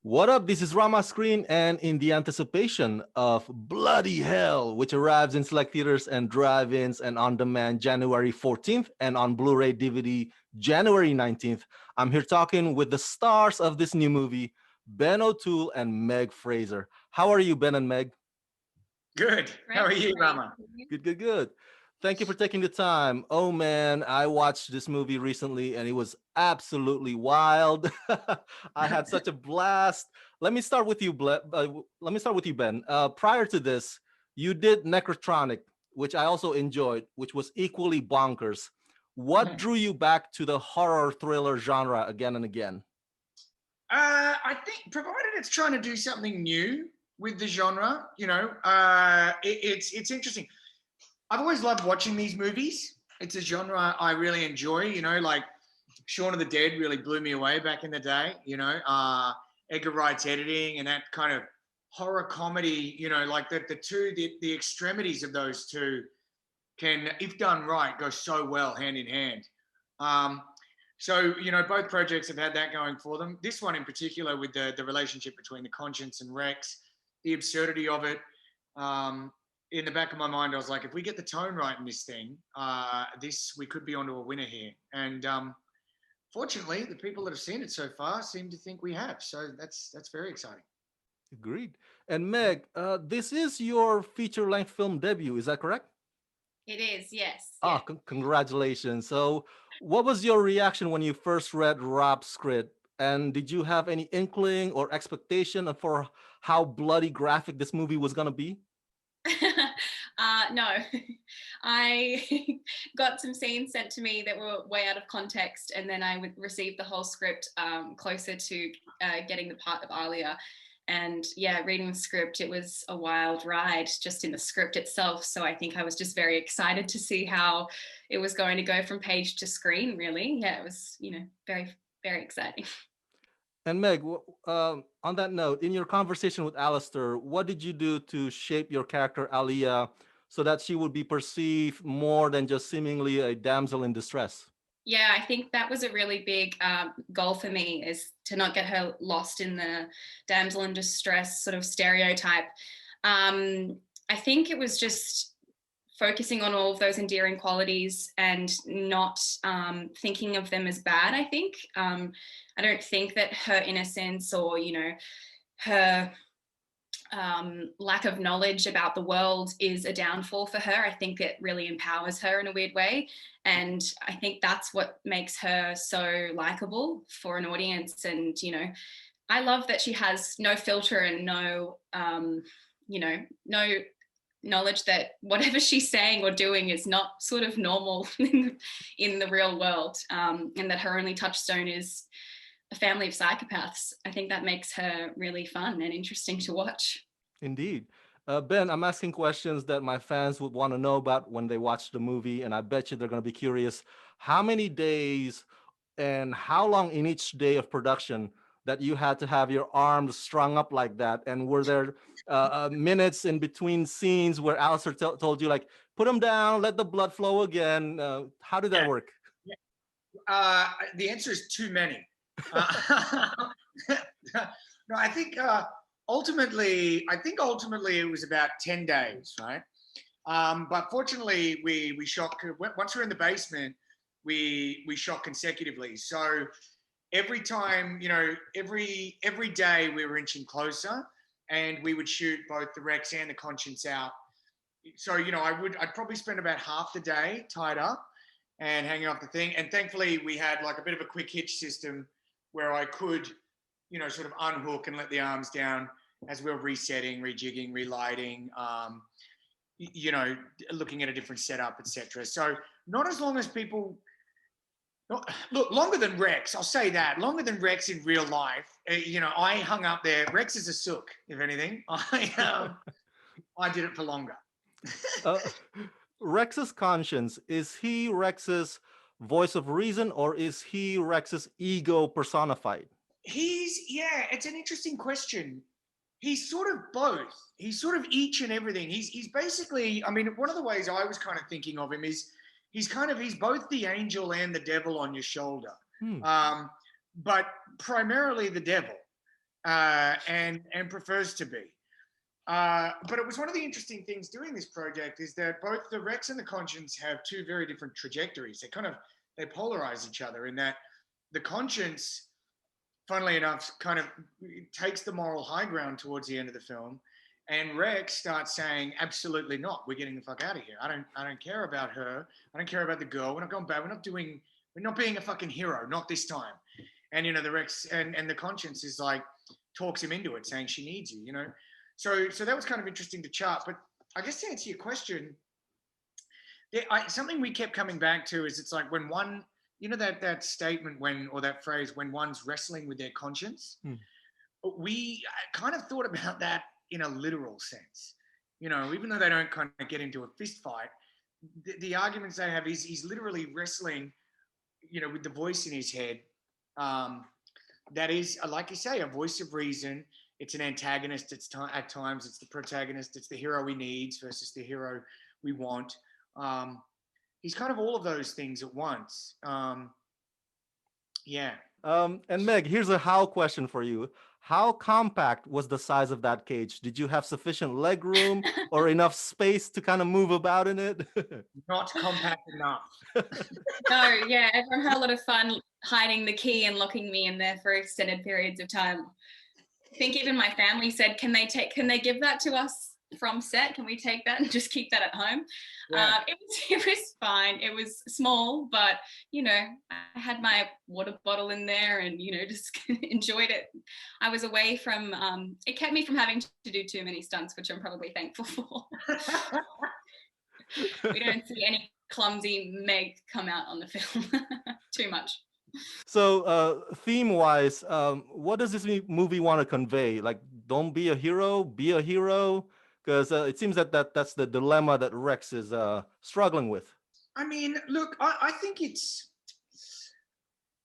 What up? This is Rama Screen, and in the anticipation of Bloody Hell, which arrives in select theaters and drive-ins and on demand January 14th and on Blu-ray DVD January 19th, I'm here talking with the stars of this new movie, Ben O'Toole and Meg Fraser. How are you, Ben and Meg? Good. How are you, Rama? Good, good, good. Thank you for taking the time. Oh man, I watched this movie recently and it was absolutely wild. I had such a blast. Let me start with you, let me start with you, Ben. Prior to this, you did Necrotronic, which I also enjoyed, which was equally bonkers. What drew you back to the horror thriller genre again and again? I think provided it's trying to do something new with the genre, it's interesting. I've always loved watching these movies. It's a genre I really enjoy. Like Shaun of the Dead really blew me away back in the day. Edgar Wright's editing and that kind of horror comedy. Like the extremities of those two can, if done right, go so well hand in hand. So, both projects have had that going for them. This one in particular, with the relationship between the conscience and Rex, the absurdity of it. In the back of my mind, I was like, if we get the tone right in this thing, we could be onto a winner here. And fortunately, the people that have seen it so far seem to think we have. So that's very exciting. Agreed. And Meg, this is your feature-length film debut, is that correct? It is, yes. Ah, Yeah. congratulations. So, what was your reaction when you first read Rob's script? And did you have any inkling or expectation for how bloody graphic this movie was going to be? No, I got some scenes sent to me that were way out of context, and then I would receive the whole script closer to getting the part of Alia. And yeah, reading the script, it was a wild ride just in the script itself. So I think I was just very excited to see how it was going to go from page to screen, really. Yeah, it was, very, very exciting. And Meg, on that note, in your conversation with Alistair, what did you do to shape your character Alia so that she would be perceived more than just seemingly a damsel in distress? Yeah, I think that was a really big goal for me, is to not get her lost in the damsel in distress sort of stereotype. I think it was just focusing on all of those endearing qualities and not thinking of them as bad, I think. I don't think that her innocence or, her lack of knowledge about the world is a downfall for her. I think it really empowers her in a weird way. And I think that's what makes her so likable for an audience. And, I love that she has no filter and no knowledge that whatever she's saying or doing is not sort of normal in the real world, and that her only touchstone is a family of psychopaths. I think that makes her really fun and interesting to watch. Indeed. Ben, I'm asking questions that my fans would want to know about when they watch the movie, and I bet you they're going to be curious. How many days and how long in each day of production that you had to have your arms strung up like that? And were there minutes in between scenes where Alistair told you, like, put them down, let the blood flow again? How did that Yeah. work? The answer is too many. No, I think ultimately it was about 10 days, right? But fortunately, we shot, once we're in the basement, we shot consecutively. So every time, every day we were inching closer, and we would shoot both the Rex and the Conscience out. So, I'd probably spend about half the day tied up and hanging off the thing. And thankfully we had like a bit of a quick hitch system where I could, sort of unhook and let the arms down as we were resetting, rejigging, relighting, looking at a different setup, etc. So not as long as people, look, longer than Rex, I'll say that, longer than Rex in real life. I hung up there. Rex is a sook, if anything. I did it for longer. uh, Rex's conscience, is he Rex's voice of reason or is he Rex's ego personified? It's an interesting question. He's sort of both. He's sort of each and everything. He's basically, I mean, one of the ways I was kind of thinking of him is he's both the angel and the devil on your shoulder. But primarily the devil. and prefers to be. But it was one of the interesting things doing this project is that both the Rex and the Conscience have two very different trajectories. They polarize each other in that the Conscience, funnily enough, kind of takes the moral high ground towards the end of the film, and Rex starts saying, "Absolutely not. We're getting the fuck out of here. I don't care about her. I don't care about the girl. We're not going back. We're not being a fucking hero. Not this time." And the Rex and the Conscience is like talks him into it, saying she needs you. So that was kind of interesting to chart. But I guess to answer your question, something we kept coming back to is it's like when one, that statement or that phrase, when one's wrestling with their conscience, we kind of thought about that in a literal sense. Even though they don't kind of get into a fist fight, the arguments they have is he's literally wrestling, with the voice in his head. That is, like you say, a voice of reason. It's an antagonist. At times, it's the protagonist. It's the hero he needs versus the hero we want. He's kind of all of those things at once. Yeah. And Meg, here's a how question for you. How compact was the size of that cage? Did you have sufficient leg room or enough space to kind of move about in it? Not compact enough. No, yeah, everyone had a lot of fun hiding the key and locking me in there for extended periods of time. I think even my family said, can they give that to us from set? Can we take that and just keep that at home? Yeah. It was fine. It was small, but I had my water bottle in there and just enjoyed it. I was away from it kept me from having to do too many stunts, which I'm probably thankful for. We don't see any clumsy Meg come out on the film too much. So theme-wise, what does this movie want to convey? Like, don't be a hero, be a hero? Because it seems that's the dilemma that Rex is struggling with. I mean, look, I think it's...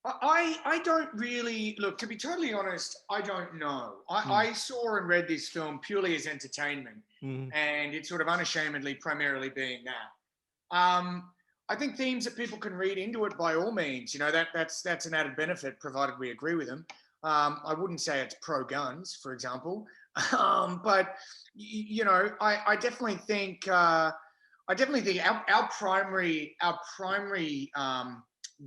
I don't really... Look, to be totally honest, I don't know. I saw and read this film purely as entertainment, and it's sort of unashamedly primarily being that. I think themes that people can read into it by all means. That's an added benefit, provided we agree with them. I wouldn't say it's pro-guns, for example, but I definitely think our primary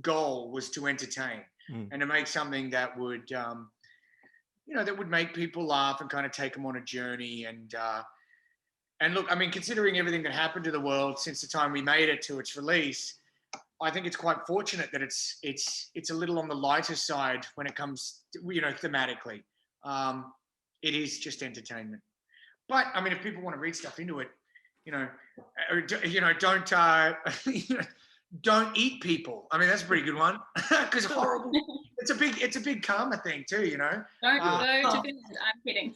goal was to entertain and to make something that would that would make people laugh and kind of take them on a journey. And look, I mean, considering everything that happened to the world since the time we made it to its release, I think it's quite fortunate that it's a little on the lighter side when it comes to, thematically. It is just entertainment. But I mean, if people want to read stuff into it, don't eat people. I mean, that's a pretty good one because horrible. It's a big karma thing too, Don't go to Finland. I'm kidding.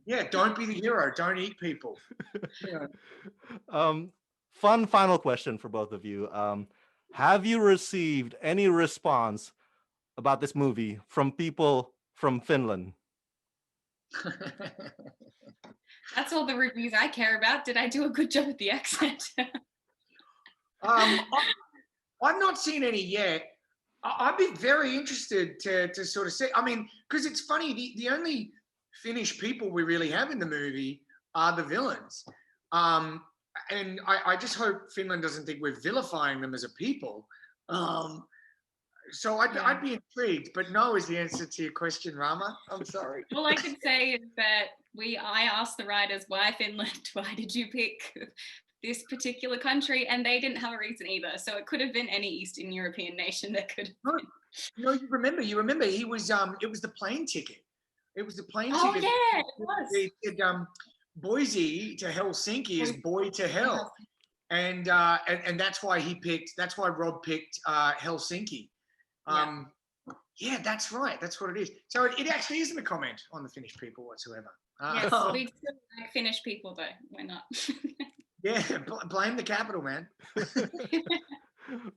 Yeah, don't be the hero. Don't eat people. Fun final question for both of you. Have you received any response about this movie from people from Finland? That's all the reviews I care about. Did I do a good job with the accent? I've not seen any yet. I'd be very interested to sort of see. I mean, because it's funny, the only Finnish people we really have in the movie are the villains. And I just hope Finland doesn't think we're vilifying them as a people. So I'd be intrigued, but no is the answer to your question, Rama. I'm sorry. All I can say is that I asked the writers, why Finland? Why did you pick this particular country? And they didn't have a reason either. So it could have been any Eastern European nation that could have been. No, you remember he was it was the plane ticket. It was the plane ticket. Oh yeah, it was. They said Boise to Helsinki is boy to hell. And that's why Rob picked Helsinki. Yeah, that's right. That's what it is. So it actually isn't a comment on the Finnish people whatsoever. Yes, we still like Finnish people, though. We're not. Yeah, blame the capital, man.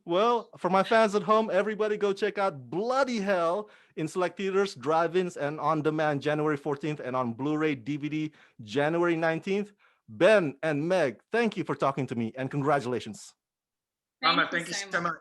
Well, for my fans at home, everybody go check out Bloody Hell in select theaters, drive-ins, and on demand January 14th and on Blu-ray DVD January 19th. Ben and Meg, thank you for talking to me and congratulations. Rama, thank you so much.